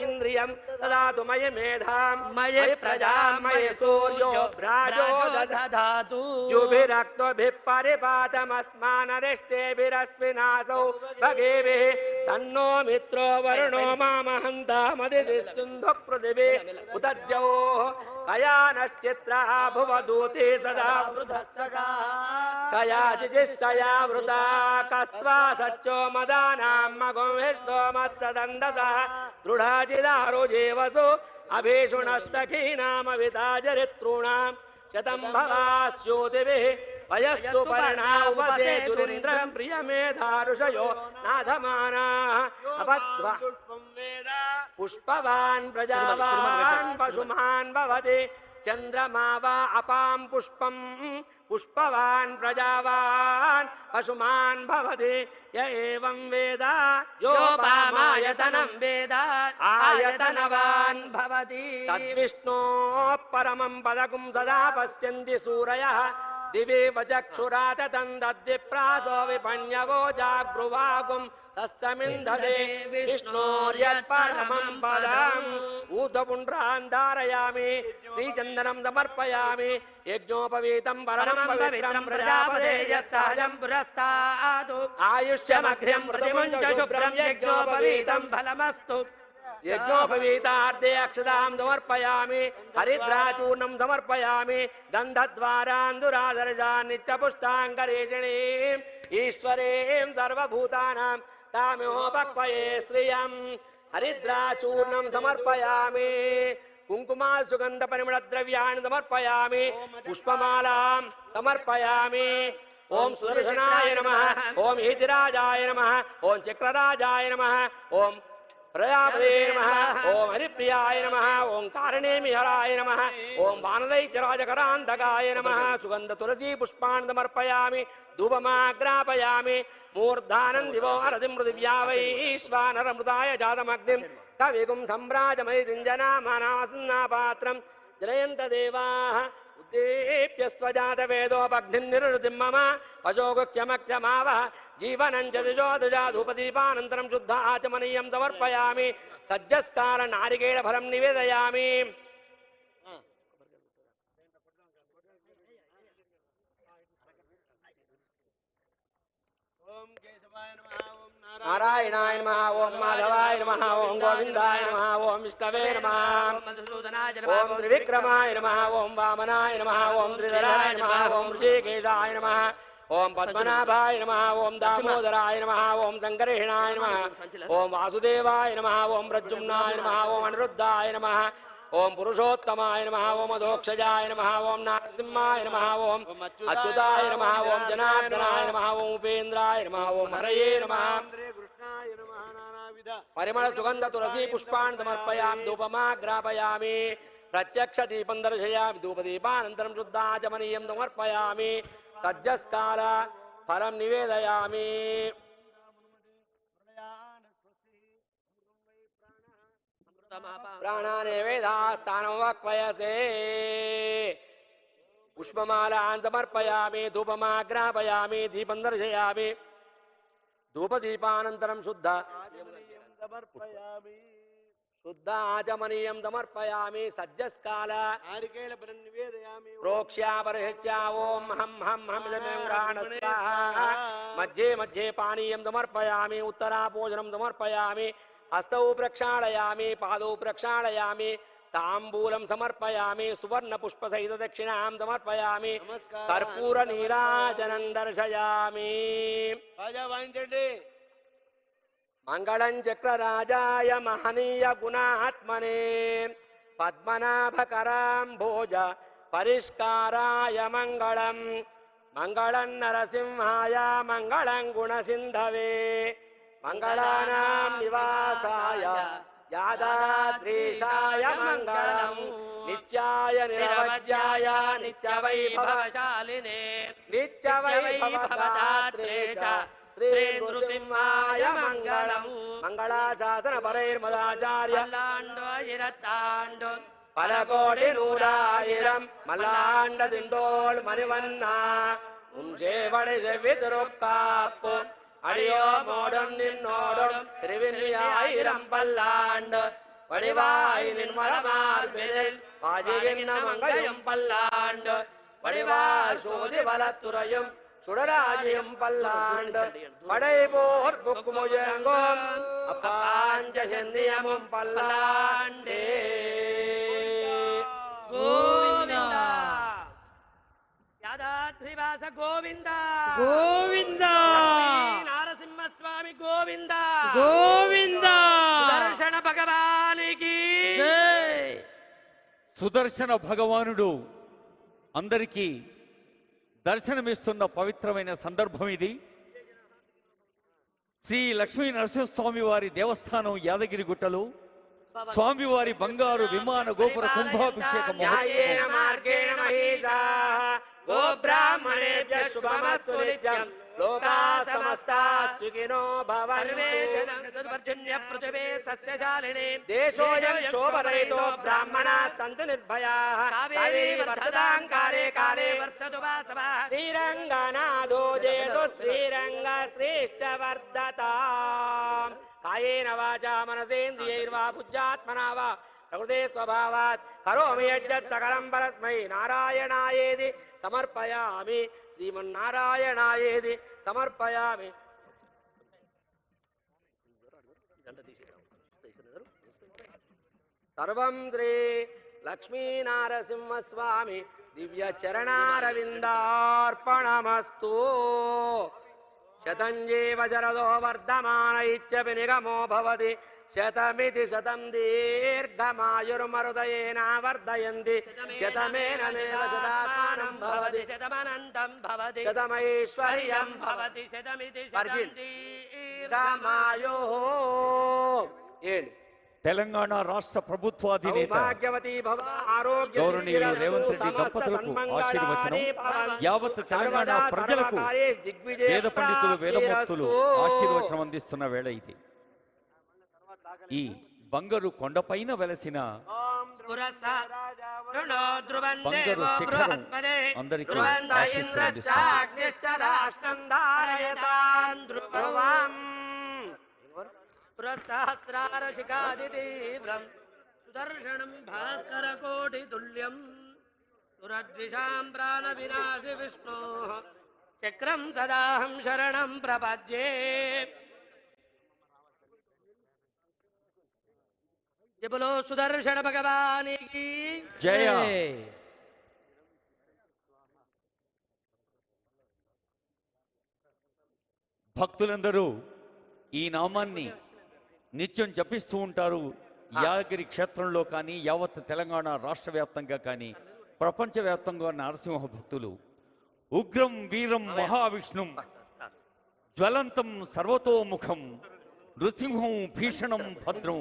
इंद्रियं ददातु मयि मेधां मयि प्रजां मयि सूर्यो भ्राजो दधातु जुभिरक्तभिः परिपातमस्मानरिष्टेभिरस्मिनासौ भगेभिः तन्नो मित्रो वरुणो मामहन्तामदितिस्सिन्धुः पृथिवी उदज्जोः कयानश्चित्रः भुवदूते सदा कयाचिचिष्टया वृता कस्त्वा सच्चो मदानां मगुंहिष्ठो मत्सदण्डसः दृढाचिदारो जीवसु अभीषुणस्तखीनामविताचरितॄणां शतं भवास्योतिभिः वयस्सु पर्णा उपसेतुरिन्द्रं प्रियमेधारुषयो नाधमानाः अपद्वा पुष्पवान् प्रजावान् पशुमान् भवति चंद्रमा वा अपां पुष्पं पुष्पवान् प्रजावान् पशुमान् भवति य एवं वेद योपामायतनं वेद आयतनवान् भवति तद्विष्णोः परमं पदकं सदा पश्यन्ति सूरयः दिवे वचक्षुरात तद्विप्रासो विपण्यवो जागृवागुं तस्मिन्धते विष्णोर्यत्परमं पदम् ऊर्ध्वपुण्ड्रान् धारयामि श्रीचन्दनं समर्पयामि यज्ञोपवीतं परमं पवित्रं प्रजापतेः सहजं पुरस्तात् आयुष्यमग्र्यं प्रतिमुञ्च शुभ्रं यज्ञोपवीतं फलमस्तु यज्ञोपवीतार्थे अक्षतां समर्पयामि हरिद्राचूर्णं समर्पयामि गन्धद्वारान्दुरादर्शान् नित्यपुष्टाङ्गरेषिणीम् ईश्वरीं सर्वभूतानां ताम्योपक्वये श्रियं हरिद्राचूर्णं समर्पयामि कुङ्कुमा सुगन्धपरिमलद्रव्याणि समर्पयामि पुष्पमालां समर्पयामि ओम सुदर्शनाय नमः ओम हितिराजाय नमः ओम चक्रराजाय नमः ओम प्रजापते नमः ओम हरिप्रियाय नमः ओम कारणेमिहराय नमः ओम वानरैचराजकरान्तकाय नमः सुगंध तुलसी पुष्पान् समर्पयामि धूपमाग्रापयामि मूर्धानं दिवो हरतिं पृथिव्या वैश्वानरमृताय जातमग्निं कविगुं सम्राजमयितिञ्जनामानासन्नापात्रं जलयन्त देवाः उद्दीप्य स्वजातवेदोपग्निं निरुतिं मम पशोगुख्यमक्षमावः जीवनं च दिशोदुजाधूपदीपानन्तरं शुद्ध आचमनीयं समर्पयामि सज्जस्कार नारिकेलफलं निवेदयामि नारायणाय नमः ओम माधवाय नमः ओम गोविंदाय नमः ओम विष्णवे नमः ओम त्रिविक्रमाय नमः ओम वामनाय नमः ओम त्रिधराय नमः ओम ऋषिकेशाय नमः ओम पद्मनाभाय नमः ओम दामोदराय नमः ओम संकर्षणाय नमः ओम वासुदेवाय नमः ओम प्रद्युम्नाय नमः ओम अनिरुद्धाय नमः ओम पुरुषोत्तमाय नमः ओम अधोक्षजाय नमः ओम नारसिंहाय नमः ओम अच्युताय नमः ओम जनार्दनाय नमः ओम उपेन्द्राय नमः ओम हरये नमः परिमल सुगंध तुलसी पुष्पान् समर्पयामि धूपमाग्रापयामि प्रत्यक्ष दीपं दर्शयामि धूपदीपानन्तरं शुद्धाचमनीयं समर्पयामि सज्जस्कार फलं निवेदयामि प्राणाने वेदास्तानं वक्वयसे पुष्पमालान् समर्पयामि धूपमाग्रापयामि दीपं दर्शयामि धूपदीपानन्तरं शुद्ध आचमनीयं समर्पयामि सज्जस्काल प्रोक्ष्या परहित्या ओम हम स्वाहा मध्ये मध्ये पानीयं समर्पयामि उत्तराभोजनं समर्पयामि हस्तौ प्रक्षालयामि पादौ प्रक्षालयामि तांबूलं समर्पयामि सुवर्ण पुष्प सहित दक्षिणां समर्पयामि कर्पूर नीराजनं दर्शयामि मंगलं चक्रराजाय महनीय गुणात्मने पद्मनाभकराम्भोज परिष्काराय मंगलं मंगलं नरसिंहाय मंगलं गुणसिन्धवे मंगलानां निवासाय यादाद्रीशाय मंगलं नित्याय निरवज्याय नित्यवैभवशालिने नित्यवैभवदात्रे च श्री नृसिंहाय मंगलं मंगलाशासन परैर्मदाचार्य पलकोटि नूरायिरं मल्लाण्ड दिंडोल मणिवन्ना उंजेवणि सेवितरुक्काप्पु अडियो मोडं निन्नोडं त्रिविन्यायिरं पल्लाण्ड வடிவாய் நின்மலமார் பெரில் பாஜிகின்ன மங்கையும் பல்லாண்டு வடிவார் சோதி வலத்துறையும் சுடராஜியும் பல்லாண்டு படைபோர் புக்குமுயங்கும் அப்பாஞ்ச செந்தியமும் பல்லாண்டே. கோவிந்தா யாதாத்ரிவாச கோவிந்தா గోవిందా నారసింహస్వామి గోవిందా గోవిందా దర్శన భగవానికి జై. సుదర్శన భగవానుడు అందరికీ దర్శనమిస్తున్న పవిత్రమైన సందర్భం ఇది. శ్రీ లక్ష్మీ నరసింహస్వామి వారి దేవస్థానం యాదగిరి గుట్టలో స్వామివారి బంగారు విమాన గోపుర కుంభాభిషేక న్యాయేన మార్గేణ మహేశాః గోబ్రాహ్మణేభ్యః శుభమస్తు నిత్యం లోకాః సమస్తాః సుఖినో భవంతు. పృథివీ సస్యశాలినీ దేశోऽयं శోభరహితో బ్రాహ్మణాः సంతు నిర్భయాः కావేరీ వర్ధతాం కాలే కాలే వర్షతు వాసవః శ్రీరంగనాథో జయతు శ్రీరంగ శ్రేష్ఠ వర్ధతాం. కాయేన వాచా మనసేంద్రియైర్వా బుద్ధ్యాత్మనా వా ప్రకృతే స్వభావాత్ కరోమి యజ్జత్ సకలం పరస్మై నారాయణాయేది సమర్పయామి. శ్రీమన్నారాయణాయేది సమర్పయామి. సర్వం శ్రీ లక్ష్మీనారసింహస్వామి దివ్య చరణారవిందార్పణమస్తు. శతంజీవ జరదో వర్ధమాన ఇత్యపి నిగమో భవతి శతమితి శతం దీర్ఘమాయుర్మరుదయేన వర్ధయంతి శతమేన నేవ శతాత్మానం భవతి శతమనంతం భవతి శతమైశ్వర్యం భవతి శతమితి శతం దీర్ఘమాయో. ఏంటి తెలంగాణ రాష్ట్ర ప్రభుత్వాధినేత సౌభాగ్యవతి భవ ఆరోగ్య గౌరవనీయులు రేవంత్ రెడ్డి దంపతులకు ఆశీర్వచనం. యావత్ తెలంగాణ ప్రజలకు వేద పండితులు వేదమూర్తులు ఆశీర్వచనం అందిస్తున్న వేళ ఇది. ఈ బంగారు కొండపైన వెలసిన బంగారు శిఖరం అందరికీ ఆశీస్సులు అందిస్తుంది. పురసహస్రారశిఖాదితీవ్రం సుదర్శనం భాస్కరకోటితుల్యం సురద్విషాం ప్రాణవినాశి విష్ణోః చక్రం సదాహం శరణం ప్రపద్యే. జబలో సుదర్శన భగవానికి జయ. భక్తులందరూ ఈ నామాన్ని నిత్యం జపిస్తూ ఉంటారు. యాదగిరి క్షేత్రంలో కానీ యావత్ తెలంగాణ రాష్ట్ర వ్యాప్తంగా కానీ ప్రపంచవ్యాప్తంగా నరసింహ భక్తులు ఉగ్రం వీరం మహావిష్ణుం జ్వలంతం సర్వతోముఖం నృసింహం భీషణం భద్రం